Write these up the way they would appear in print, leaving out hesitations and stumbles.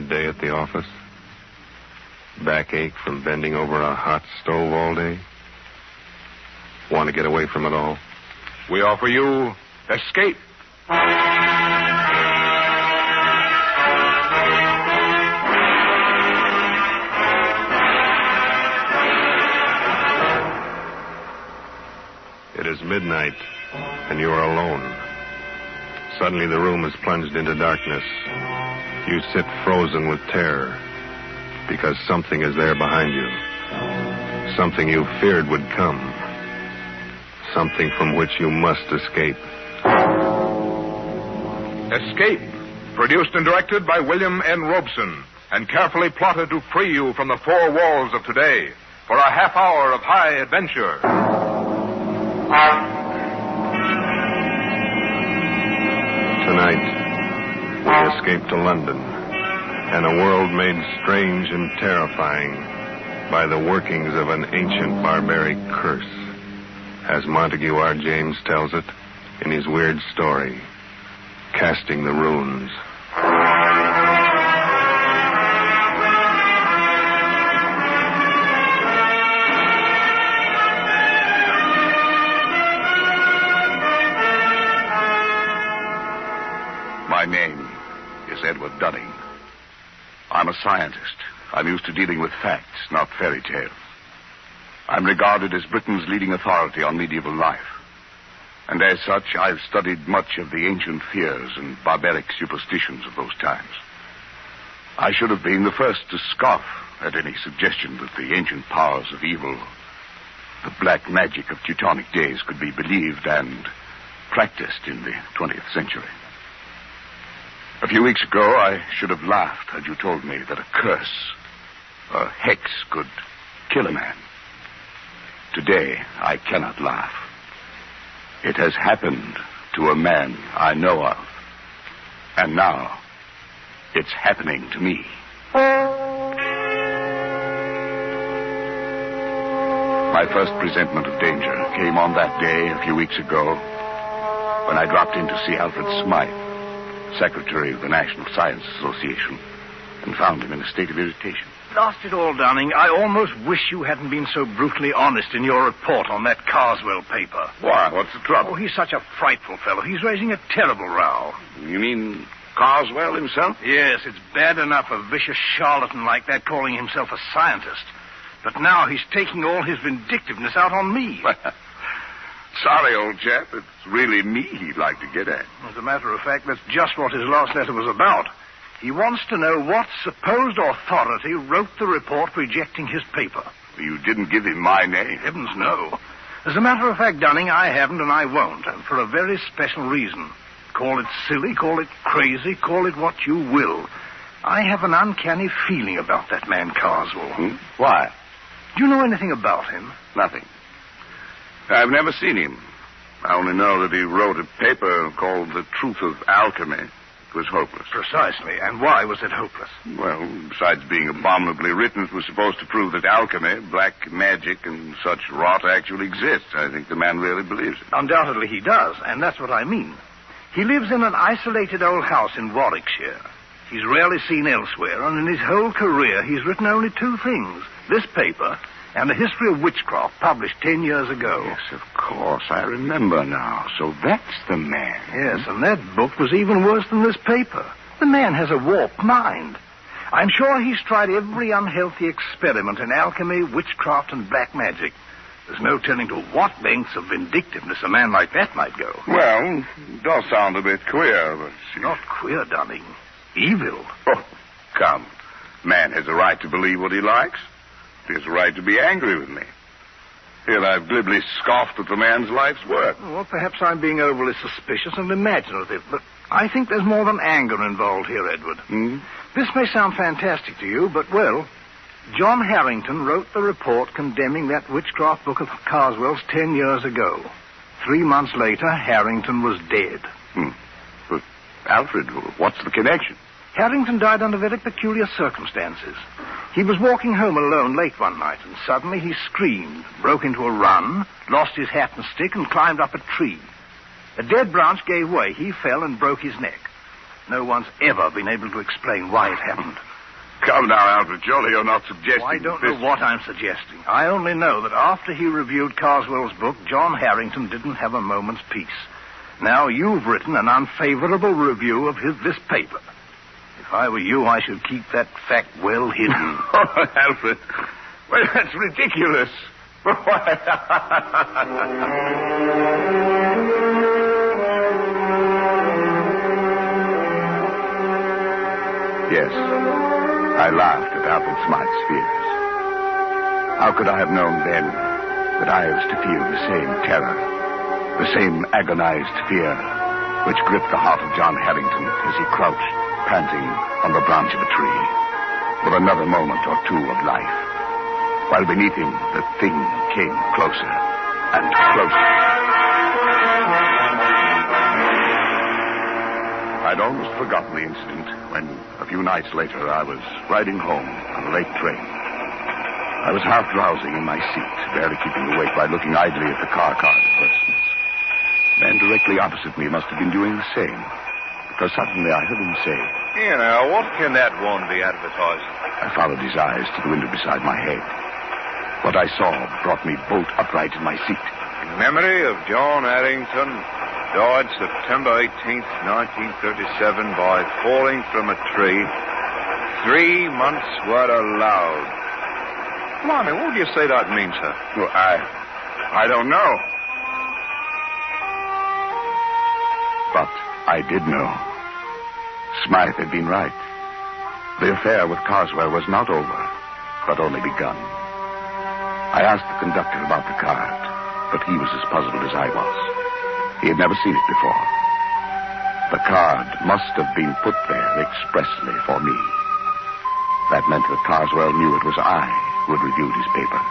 hard day at the office? Backache from bending over a hot stove all day? Want to get away from it all? We offer you Escape. It is midnight, and you are alone. Suddenly the room is plunged into darkness. You sit frozen with terror, because something is there behind you. Something you feared would come. Something from which you must escape. Escape, produced and directed by William N. Robeson, and carefully plotted to free you from the four walls of today for a half hour of high adventure. Tonight, we escape to London and a world made strange and terrifying by the workings of an ancient barbaric curse, as Montague R. James tells it in his weird story, Casting the Runes. My name is Edward Dunning. I'm a scientist. I'm used to dealing with facts, not fairy tales. I'm regarded as Britain's leading authority on medieval life. And as such, I've studied much of the ancient fears and barbaric superstitions of those times. I should have been the first to scoff at any suggestion that the ancient powers of evil, the black magic of Teutonic days, could be believed and practiced in the 20th century. A few weeks ago, I should have laughed had you told me that a curse, a hex, could kill a man. Today, I cannot laugh. It has happened to a man I know of. And now, it's happening to me. My first presentiment of danger came on that day a few weeks ago when I dropped in to see Alfred Smythe, Secretary of the National Science Association, and found him in a state of irritation. Blast it all, Dunning. I almost wish you hadn't been so brutally honest in your report on that Carswell paper. Why? What's the trouble? Oh, he's such a frightful fellow. He's raising a terrible row. You mean Carswell himself? Yes, it's bad enough a vicious charlatan like that calling himself a scientist. But now he's taking all his vindictiveness out on me. Sorry, old chap. It's really me he'd like to get at. As a matter of fact, that's just what his last letter was about. He wants to know what supposed authority wrote the report rejecting his paper. You didn't give him my name. Heavens, no. As a matter of fact, Dunning, I haven't and I won't, and for a very special reason. Call it silly, call it crazy, call it what you will. I have an uncanny feeling about that man Carswell. Why? Do you know anything about him? Nothing. I've never seen him. I only know that he wrote a paper called The Truth of Alchemy. It was hopeless. Precisely. And why was it hopeless? Well, besides being abominably written, it was supposed to prove that alchemy, black magic, and such rot actually exists. I think the man really believes it. Undoubtedly he does, and that's what I mean. He lives in an isolated old house in Warwickshire. He's rarely seen elsewhere, and in his whole career he's written only two things. This paper and a history of witchcraft published 10 years ago. Yes, of course. I remember now. So that's the man. Yes, and that book was even worse than this paper. The man has a warped mind. I'm sure he's tried every unhealthy experiment in alchemy, witchcraft, and black magic. There's no telling to what lengths of vindictiveness a man like that might go. Well, it does sound a bit queer, but... Not queer, Dunning. Evil. Oh, come. Man has a right to believe what he likes. He has a right to be angry with me. Here I've glibly scoffed at the man's life's work. Well, perhaps I'm being overly suspicious and imaginative, but I think there's more than anger involved here, Edward. This may sound fantastic to you, but, well, John Harrington wrote the report condemning that witchcraft book of Carswell's 10 years ago. 3 months later, Harrington was dead. But, Alfred, what's the connection? Harrington died under very peculiar circumstances. He was walking home alone late one night, and suddenly he screamed, broke into a run, lost his hat and stick, and climbed up a tree. A dead branch gave way. He fell and broke his neck. No one's ever been able to explain why it happened. Come now, Alfred. Surely you're not suggesting... I don't know what I'm suggesting. I only know that after he reviewed Carswell's book, John Harrington didn't have a moment's peace. Now you've written an unfavorable review of this paper. If I were you, I should keep that fact well hidden. Oh, Alfred. Well, that's ridiculous. Yes, I laughed at Alfred Smythe's fears. How could I have known then that I was to feel the same terror, the same agonized fear which gripped the heart of John Harrington as he crouched, panting on the branch of a tree, for another moment or two of life, while beneath him the thing came closer and closer. I'd almost forgotten the incident when, a few nights later, I was riding home on a late train. I was half drowsing in my seat, barely keeping awake by looking idly at the car advertisements. The man directly opposite me must have been doing the same, because suddenly I heard him say, "Here now, what can that one be advertising?" I followed his eyes to the window beside my head. What I saw brought me bolt upright in my seat. In memory of John Harrington, died September 18th, 1937, by falling from a tree. 3 months were allowed. Blimey, what do you say that means, sir? Well, I don't know. But I did know. Smythe had been right. The affair with Carswell was not over, but only begun. I asked the conductor about the card, but he was as puzzled as I was. He had never seen it before. The card must have been put there expressly for me. That meant that Carswell knew it was I who had reviewed his paper.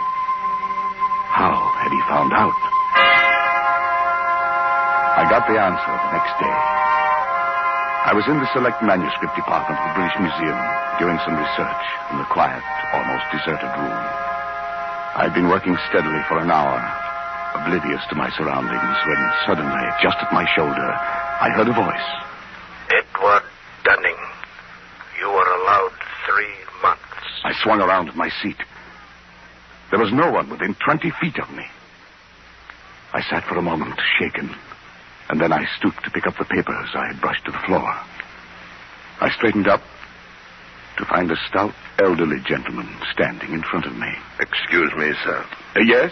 How had he found out? I got the answer the next day. I was in the select manuscript department of the British Museum doing some research in the quiet, almost deserted room. I'd been working steadily for an hour, oblivious to my surroundings, when suddenly, just at my shoulder, I heard a voice. "Edward Dunning, you are allowed 3 months. I swung around in my seat. There was no one within 20 feet of me. I sat for a moment, shaken, and then I stooped to pick up the papers I had brushed to the floor. I straightened up to find a stout, elderly gentleman standing in front of me. Excuse me, sir. Yes?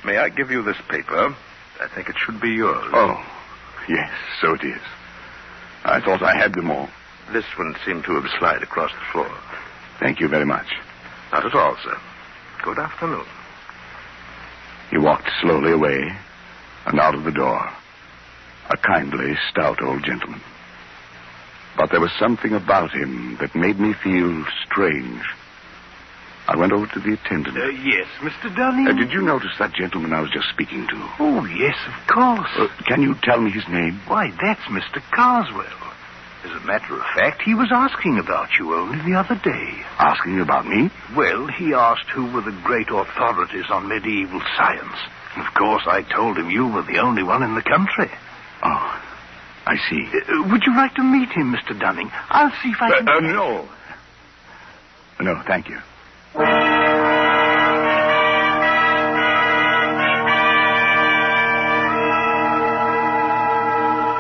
May I give you this paper? I think it should be yours. Oh, yes, so it is. I thought I had them all. This one seemed to have slid across the floor. Thank you very much. Not at all, sir. Good afternoon. He walked slowly away and out of the door. A kindly, stout old gentleman. But there was something about him that made me feel strange. I went over to the attendant. Yes, Mr. Dunning. Did you notice that gentleman I was just speaking to? Oh, yes, of course. Can you tell me his name? Why, that's Mr. Carswell. As a matter of fact, he was asking about you only the other day. Asking about me? Well, he asked who were the great authorities on medieval science. Of course, I told him you were the only one in the country. Oh, I see. Would you like to meet him, Mr. Dunning? I'll see if I can... No. No, thank you.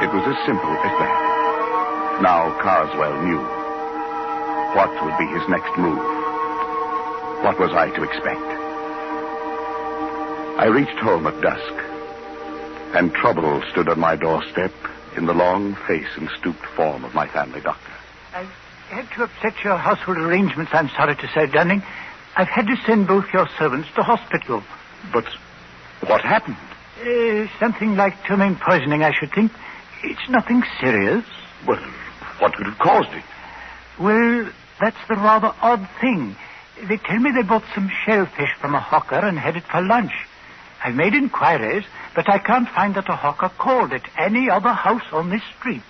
It was as simple as that. Now Carswell knew. What would be his next move? What was I to expect? I reached home at dusk, and trouble stood on my doorstep in the long face and stooped form of my family doctor. I've had to upset your household arrangements, I'm sorry to say, Dunning. I've had to send both your servants to hospital. But what happened? Something like ptomaine poisoning, I should think. It's nothing serious. Well, what could have caused it? Well, that's the rather odd thing. They tell me they bought some shellfish from a hawker and headed for lunch. I've made inquiries, but I can't find that a hawker called at any other house on this street.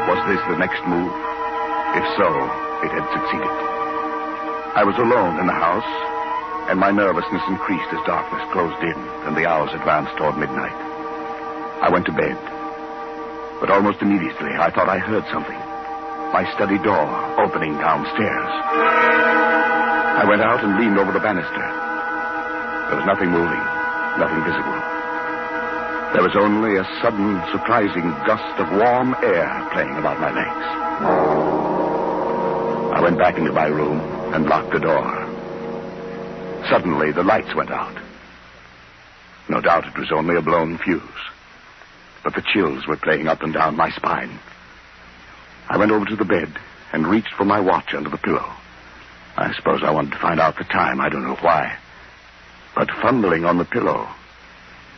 Was this the next move? If so, it had succeeded. I was alone in the house, and my nervousness increased as darkness closed in and the hours advanced toward midnight. I went to bed. But almost immediately, I thought I heard something. My study door opening downstairs. I went out and leaned over the banister. There was nothing moving, nothing visible. There was only a sudden, surprising gust of warm air playing about my legs. I went back into my room and locked the door. Suddenly, the lights went out. No doubt it was only a blown fuse. But the chills were playing up and down my spine. I went over to the bed and reached for my watch under the pillow. I suppose I wanted to find out the time. I don't know why. But fumbling on the pillow,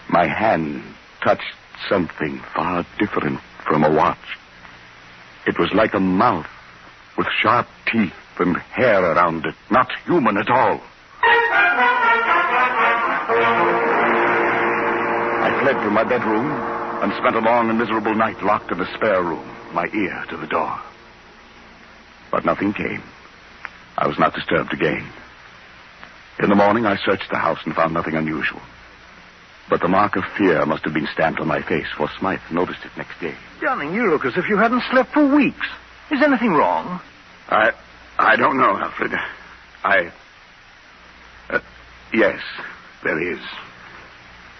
my hand touched something far different from a watch. It was like a mouth with sharp teeth and hair around it, not human at all. I fled from my bedroom and spent a long and miserable night locked in the spare room, my ear to the door. But nothing came. I was not disturbed again. In the morning, I searched the house and found nothing unusual. But the mark of fear must have been stamped on my face, for Smythe noticed it next day. Dunning, you look as if you hadn't slept for weeks. Is anything wrong? I don't know, Alfred. Yes, there is.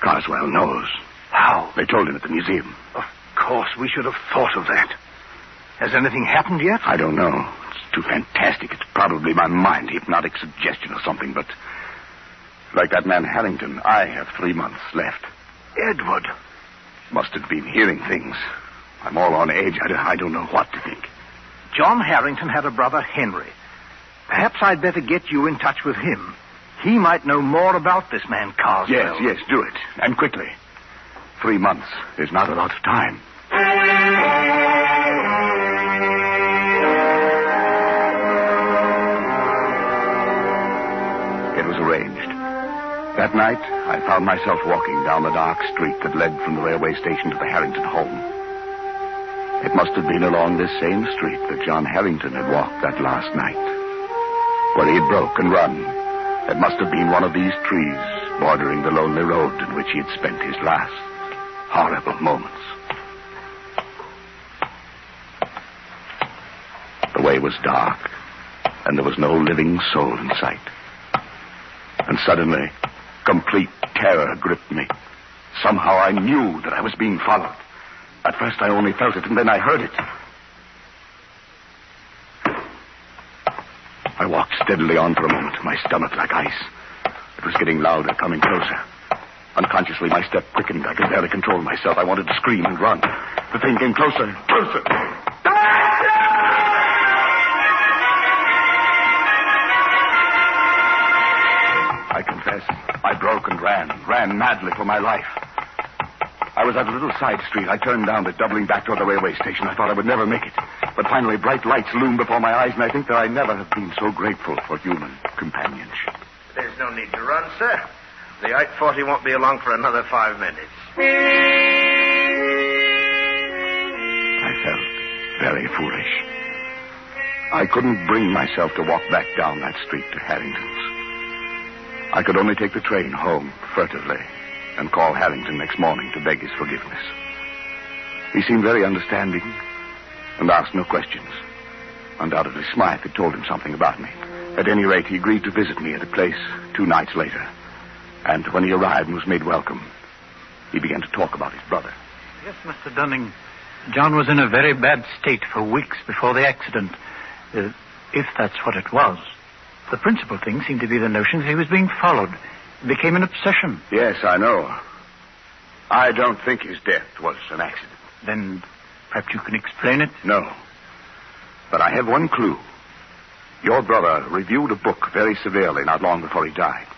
Carswell knows. How? They told him at the museum. Of course, we should have thought of that. Has anything happened yet? I don't know. It's too fantastic. It's probably my mind, hypnotic suggestion or something, but like that man Harrington, I have 3 months left. Edward. Must have been hearing things. I'm all on edge. I don't know what to think. John Harrington had a brother, Henry. Perhaps I'd better get you in touch with him. He might know more about this man, Carswell. Yes, do it. And quickly. 3 months is not a lot of time. It was arranged. That night, I found myself walking down the dark street that led from the railway station to the Harrington home. It must have been along this same street that John Harrington had walked that last night. Where he had broke and run. It must have been one of these trees bordering the lonely road in which he had spent his last horrible moments. The way was dark, and there was no living soul in sight. And suddenly, complete terror gripped me. Somehow I knew that I was being followed. At first I only felt it, and then I heard it. I walked steadily on for a moment, my stomach like ice. It was getting louder, coming closer. Unconsciously, my step quickened. I could barely control myself. I wanted to scream and run. The thing came closer, closer. I confess, I broke and ran madly for my life. I was at a little side street. I turned down it, doubling back toward the railway station. I thought I would never make it. But finally, bright lights loomed before my eyes, and I think that I never have been so grateful for human companionship. There's no need to run, sir. The 840 won't be along for another 5 minutes. I felt very foolish. I couldn't bring myself to walk back down that street to Harrington's. I could only take the train home furtively and call Harrington next morning to beg his forgiveness. He seemed very understanding and asked no questions. Undoubtedly, Smythe had told him something about me. At any rate, he agreed to visit me at a place 2 nights later. And when he arrived and was made welcome, he began to talk about his brother. Yes, Mr. Dunning. John was in a very bad state for weeks before the accident. If that's what it was. The principal thing seemed to be the notion that he was being followed. It became an obsession. Yes, I know. I don't think his death was an accident. Then perhaps you can explain it? No. But I have one clue. Your brother reviewed a book very severely not long before he died.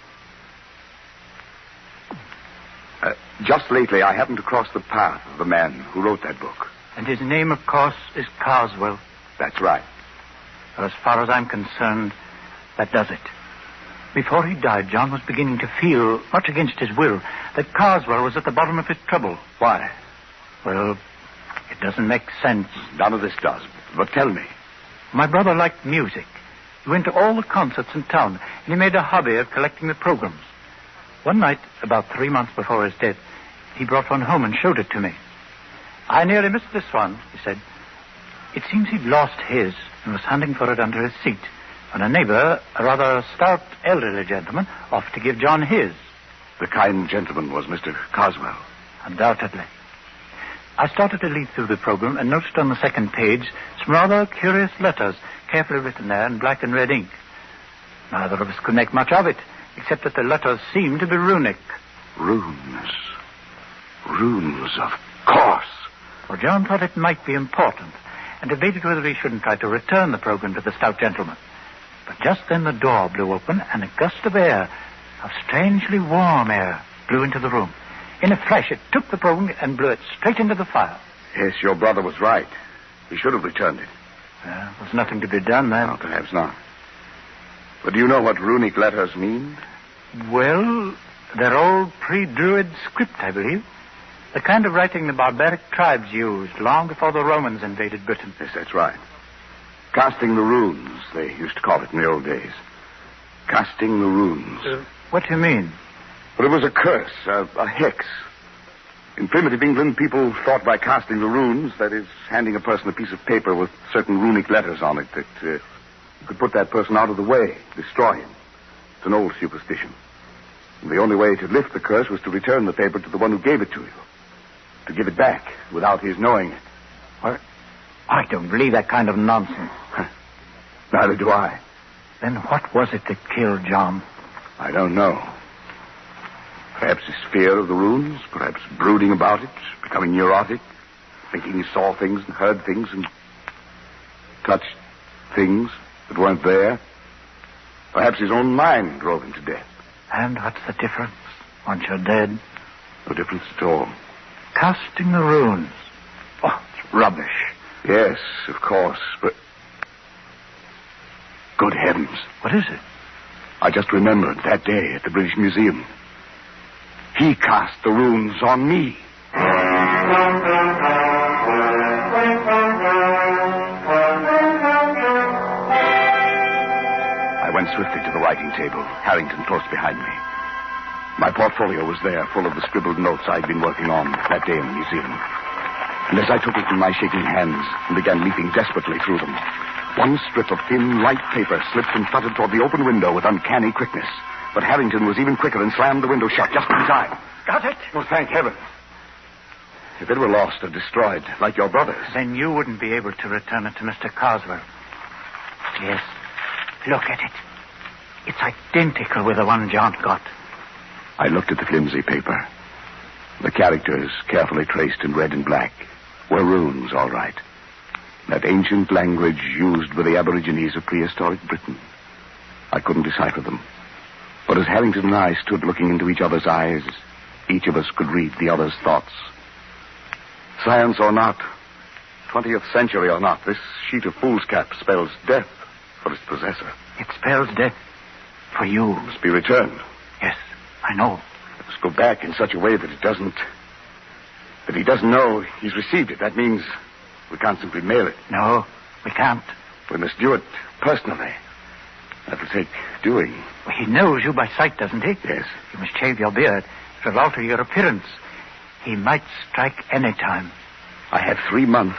Just lately, I happened to cross the path of the man who wrote that book. And his name, of course, is Carswell. That's right. Well, as far as I'm concerned, that does it. Before he died, John was beginning to feel, much against his will, that Carswell was at the bottom of his trouble. Why? Well, it doesn't make sense. None of this does. But tell me. My brother liked music. He went to all the concerts in town, and he made a hobby of collecting the programs. One night, about 3 months before his death, He brought one home and showed it to me. I nearly missed this one, he said. It seems he'd lost his and was hunting for it under his seat when a neighbor, a rather stout elderly gentleman, offered to give John his. The kind gentleman was Mr. Coswell. Undoubtedly. I started to leaf through the program and noticed on the second page some rather curious letters, carefully written there in black and red ink. Neither of us could make much of it, except that the letters seemed to be runic. Runes. Runes, of course. Well, John thought it might be important, and debated whether he shouldn't try to return the program to the stout gentleman. But just then the door blew open, and a gust of air, of strangely warm air, blew into the room. In a flash, it took the program and blew it straight into the fire. Yes, your brother was right. He should have returned it. There was nothing to be done then. No, perhaps not. But do you know what runic letters mean? Well, they're old pre-Druid script, I believe. The kind of writing the barbaric tribes used long before the Romans invaded Britain. Yes, that's right. Casting the runes, they used to call it in the old days. Casting the runes. What do you mean? Well, it was a curse, a hex. In primitive England, people thought by casting the runes, that is, handing a person a piece of paper with certain runic letters on it, that you could put that person out of the way, destroy him. It's an old superstition. And the only way to lift the curse was to return the paper to the one who gave it to you. To give it back without his knowing it. What? I don't believe that kind of nonsense. Neither do I. Then what was it that killed John? I don't know. Perhaps his fear of the runes, perhaps brooding about it, becoming neurotic, thinking he saw things and heard things and touched things that weren't there. Perhaps his own mind drove him to death. And what's the difference once you're dead? No difference at all. Casting the runes. Oh, it's rubbish. Yes, of course, but... Good heavens. What is it? I just remembered that day at the British Museum. He cast the runes on me. I went swiftly to the writing table, Harrington close behind me. My portfolio was there, full of the scribbled notes I'd been working on that day in the museum. And as I took it in my shaking hands and began leaping desperately through them, one strip of thin, light paper slipped and fluttered toward the open window with uncanny quickness. But Harrington was even quicker and slammed the window shut just in time. Got it? Oh, thank heaven. If it were lost or destroyed, like your brother's... Then you wouldn't be able to return it to Mr. Coswell. Yes. Look at it. It's identical with the one John got. I looked at the flimsy paper. The characters, carefully traced in red and black, were runes, all right. That ancient language used by the Aborigines of prehistoric Britain. I couldn't decipher them. But as Harrington and I stood looking into each other's eyes, each of us could read the other's thoughts. Science or not, 20th century or not, this sheet of foolscap spells death for its possessor. It spells death for you. It must be returned. Yes, I know. It must go back in such a way that that he doesn't know he's received it. That means we can't simply mail it. No, we can't. We must do it personally. That'll take doing. Well, he knows you by sight, doesn't he? Yes. You must shave your beard. It will alter your appearance. He might strike any time. I have 3 months.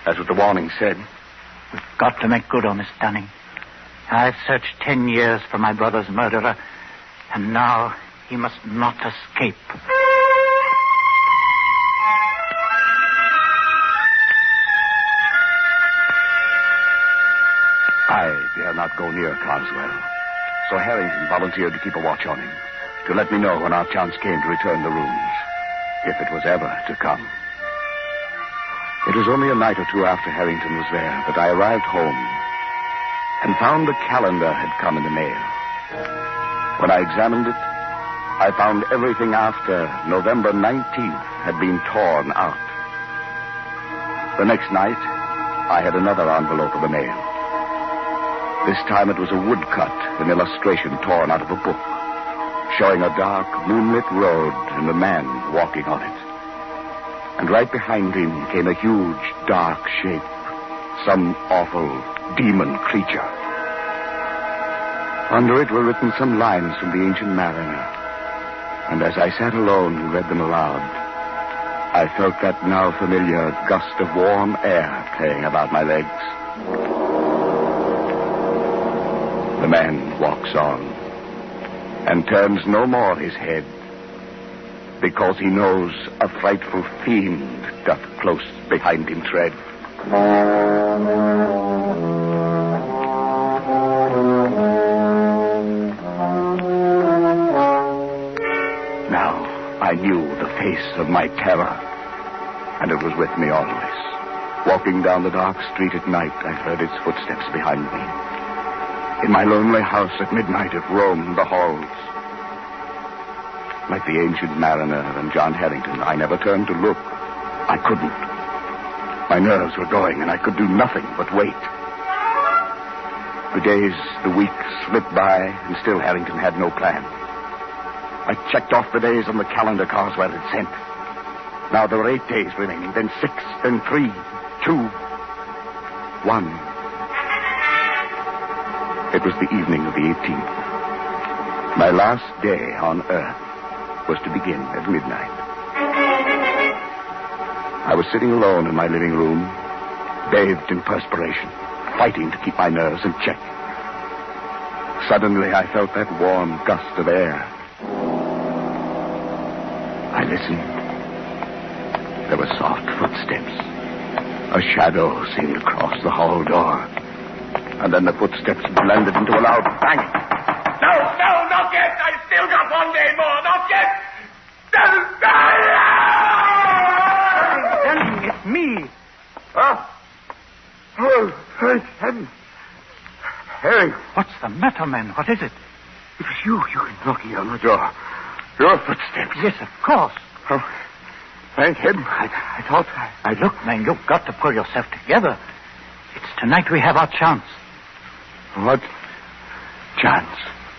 That's what the warning said. We've got to make good on Miss Dunning. I've searched 10 years for my brother's murderer, and now he must not escape. I dare not go near Coswell, so Harrington volunteered to keep a watch on him, to let me know when our chance came to return the runes, if it was ever to come. It was only a night or two after Harrington was there that I arrived home and found the calendar had come in the mail. When I examined it, I found everything after November 19th had been torn out. The next night, I had another envelope of the mail. This time it was a woodcut, an illustration torn out of a book, showing a dark, moonlit road and a man walking on it. And right behind him came a huge, dark shape, some awful demon creature. Under it were written some lines from the Ancient Mariner. And as I sat alone and read them aloud, I felt that now familiar gust of warm air playing about my legs. The man walks on and turns no more his head, because he knows a frightful fiend doth close behind him tread. Now I knew the face of my terror, and it was with me always. Walking down the dark street at night, I heard its footsteps behind me. In my lonely house at midnight, it roamed the halls. Like the ancient mariner and John Harrington, I never turned to look. I couldn't. My nerves were going, and I could do nothing but wait. The days, the weeks slipped by, and still Harrington had no plan. I checked off the days on the calendar Carswell had sent. Now there were 8 days remaining, then 6, then 3, 2, 1. It was the evening of the 18th. My last day on Earth was to begin at midnight. I was sitting alone in my living room, bathed in perspiration, fighting to keep my nerves in check. Suddenly, I felt that warm gust of air. I listened. There were soft footsteps. A shadow seemed to cross the hall door. And then the footsteps blended into a loud bang. No, not yet. I still got 1 day more. Not yet. It's me. Oh, thank heaven. Harry. What's the matter, man? What is it? It was you knocking on the door. Your footsteps. Yes, of course. Oh, thank heaven. I thought Look, man, you've got to pull yourself together. It's tonight we have our chance. What chance?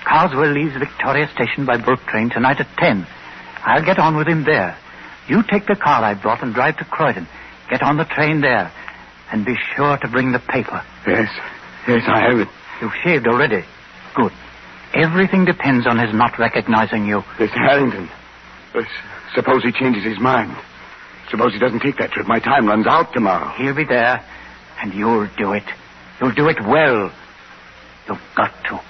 Carswell leaves Victoria Station by boat train tonight at 10. I'll get on with him there. You take the car I brought and drive to Croydon. Get on the train there. And be sure to bring the paper. Yes, I have it. You've shaved already. Good. Everything depends on his not recognizing you. This Harrington. Suppose he changes his mind. Suppose he doesn't take that trip. My time runs out tomorrow. He'll be there, and you'll do it. You'll do it well. You've got to.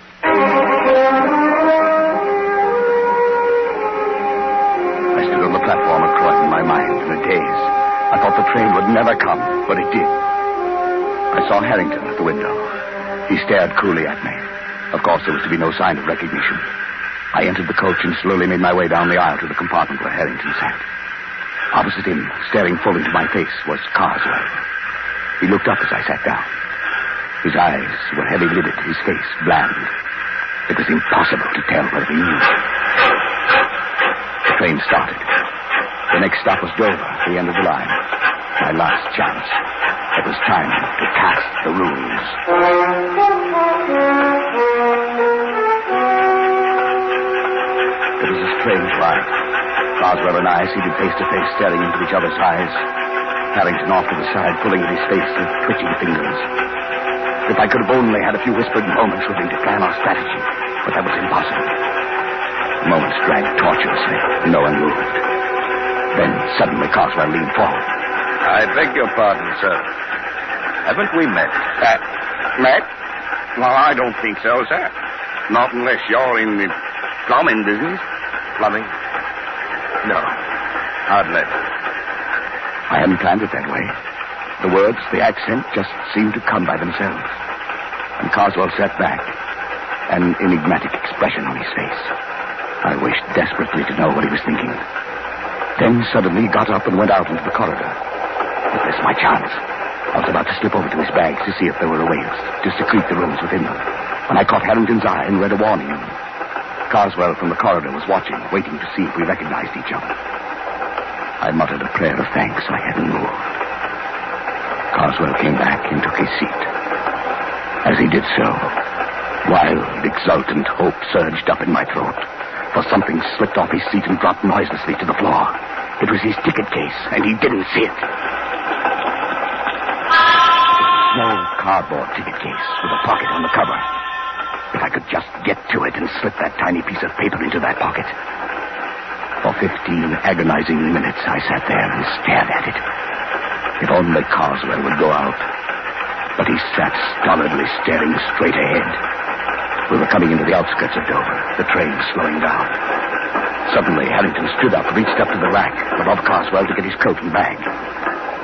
I stood on the platform at Croydon, my mind in a daze. I thought the train would never come, but it did. I saw Harrington at the window. He stared coolly at me. Of course, there was to be no sign of recognition. I entered the coach and slowly made my way down the aisle to the compartment where Harrington sat. Opposite him, staring full into my face, was Carswell. He looked up as I sat down. His eyes were heavy-lidded, his face bland. It was impossible to tell whether he knew. The train started. The next stop was Dover, the end of the line. My last chance. It was time to cast the runes. It was a strange ride. Carswell and I seated face to face, staring into each other's eyes. Harrington off to the side, pulling at his face with twitching fingers. If I could have only had a few whispered moments with him to plan our strategy, but that was impossible. The moments dragged tortuously. No one moved. Then suddenly Carswell leaned forward. I beg your pardon, sir. Haven't we met? Met? Well, I don't think so, sir. Not unless you're in the plumbing business. Plumbing? No. Hardly. I hadn't planned it that way. The words, the accent, just seemed to come by themselves. And Carswell sat back, an enigmatic expression on his face. I wished desperately to know what he was thinking. Then suddenly he got up and went out into the corridor. It was my chance. I was about to slip over to his bags to see if there were ways to secrete the rooms within them, when I caught Harrington's eye and read a warning in them. Carswell from the corridor was watching, waiting to see if we recognized each other. I muttered a prayer of thanks I hadn't moved. Carswell came back and took his seat. As he did so, wild, exultant hope surged up in my throat, for something slipped off his seat and dropped noiselessly to the floor. It was his ticket case, and he didn't see it. A small cardboard ticket case with a pocket on the cover. If I could just get to it and slip that tiny piece of paper into that pocket. 15 agonizing minutes, I sat there and stared at it. If only Carswell would go out. But he sat stolidly staring straight ahead. We were coming into the outskirts of Dover, the train slowing down. Suddenly, Harrington stood up, reached up to the rack above Carswell to get his coat and bag.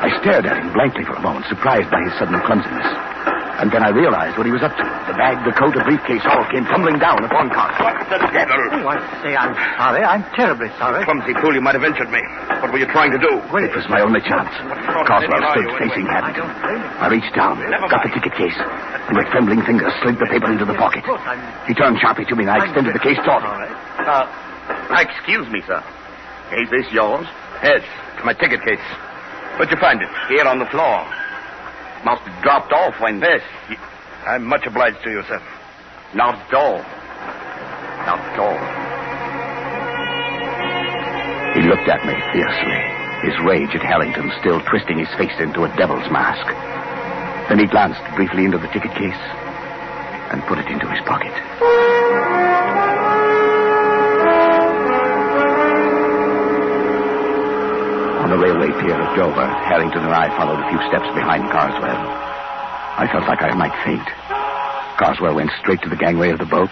I stared at him blankly for a moment, surprised by his sudden clumsiness. And then I realized what he was up to. The bag, the coat, the briefcase all came tumbling down upon Carswell. What the devil? Oh, I say I'm sorry. I'm terribly sorry. Clumsy fool, you might have injured me. What were you trying to do? Well, it was my only chance. Carswell stood facing Harrington. I reached down, got the ticket case, and with trembling fingers slid the paper into the pocket. He turned sharply to me, and I extended the case toward him. Excuse me, sir. Is this yours? Yes, it's my ticket case. Where'd you find it? Here on the floor. Must have dropped off when... Yes. I'm much obliged to you, sir. Not at all. Not at all. He looked at me fiercely, his rage at Harrington still twisting his face into a devil's mask. Then he glanced briefly into the ticket case and put it into his pocket. On the railway pier at Dover, Harrington and I followed a few steps behind Carswell. I felt like I might faint. Carswell went straight to the gangway of the boat,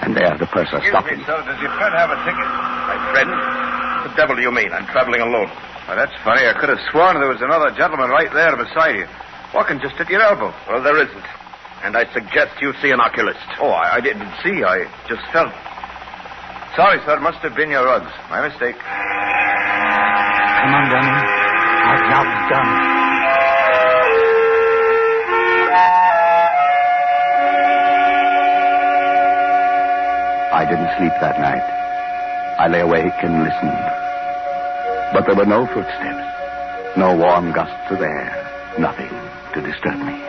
and there the purser stopped him. Sir, does your friend have a ticket? My friend? What the devil do you mean? I'm traveling alone. Well, that's funny. I could have sworn there was another gentleman right there beside you, walking just at your elbow. Well, there isn't. And I suggest you see an oculist. Oh, I didn't see. I just felt. Sorry, sir. It must have been your rugs. My mistake. Come on, Dunning. Our job's done. I didn't sleep that night. I lay awake and listened. But there were no footsteps, no warm gusts of air, nothing to disturb me.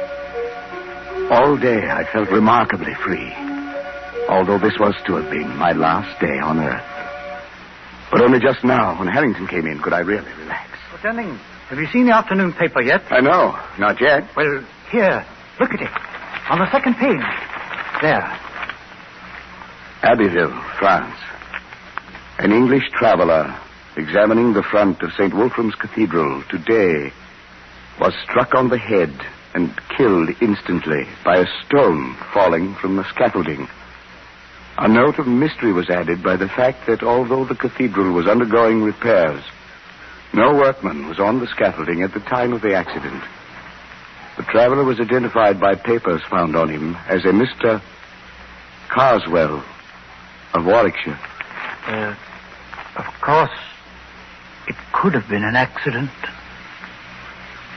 All day I felt remarkably free, although this was to have been my last day on Earth. But only just now, when Harrington came in, could I really relax. Well, Dunning, have you seen the afternoon paper yet? I know, not yet. Well, here, look at it. On the second page. There. Abbeville, France. An English traveler examining the front of St. Wolfram's Cathedral today was struck on the head and killed instantly by a stone falling from the scaffolding. A note of mystery was added by the fact that although the cathedral was undergoing repairs, no workman was on the scaffolding at the time of the accident. The traveler was identified by papers found on him as a Mr. Carswell of Warwickshire. Of course, it could have been an accident.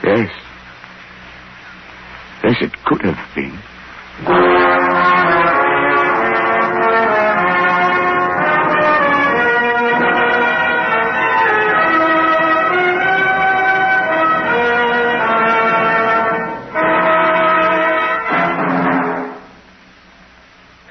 Yes. Yes, it could have been.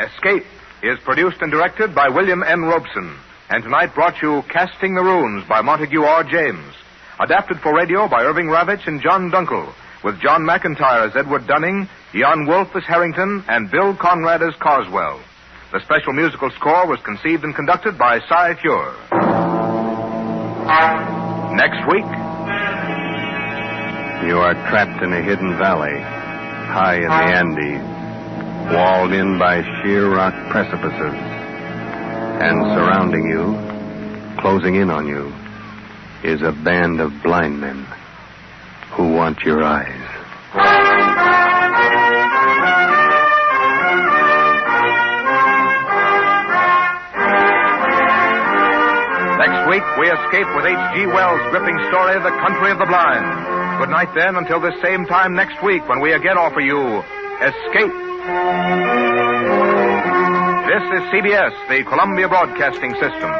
Escape is produced and directed by William N. Robeson, and tonight brought you Casting the Runes by Montague R. James. Adapted for radio by Irving Ravitch and John Dunkel, with John McIntyre as Edward Dunning, Jan Wolfe as Harrington, and Bill Conrad as Carswell. The special musical score was conceived and conducted by Cy Feuer. Next week... You are trapped in a hidden valley, high in the Andes, walled in by sheer rock precipices, and surrounding you, closing in on you, is a band of blind men who want your eyes. Next week, we escape with H.G. Wells' gripping story, The Country of the Blind. Good night, then, until this same time next week, when we again offer you Escape. This is CBS, the Columbia Broadcasting System.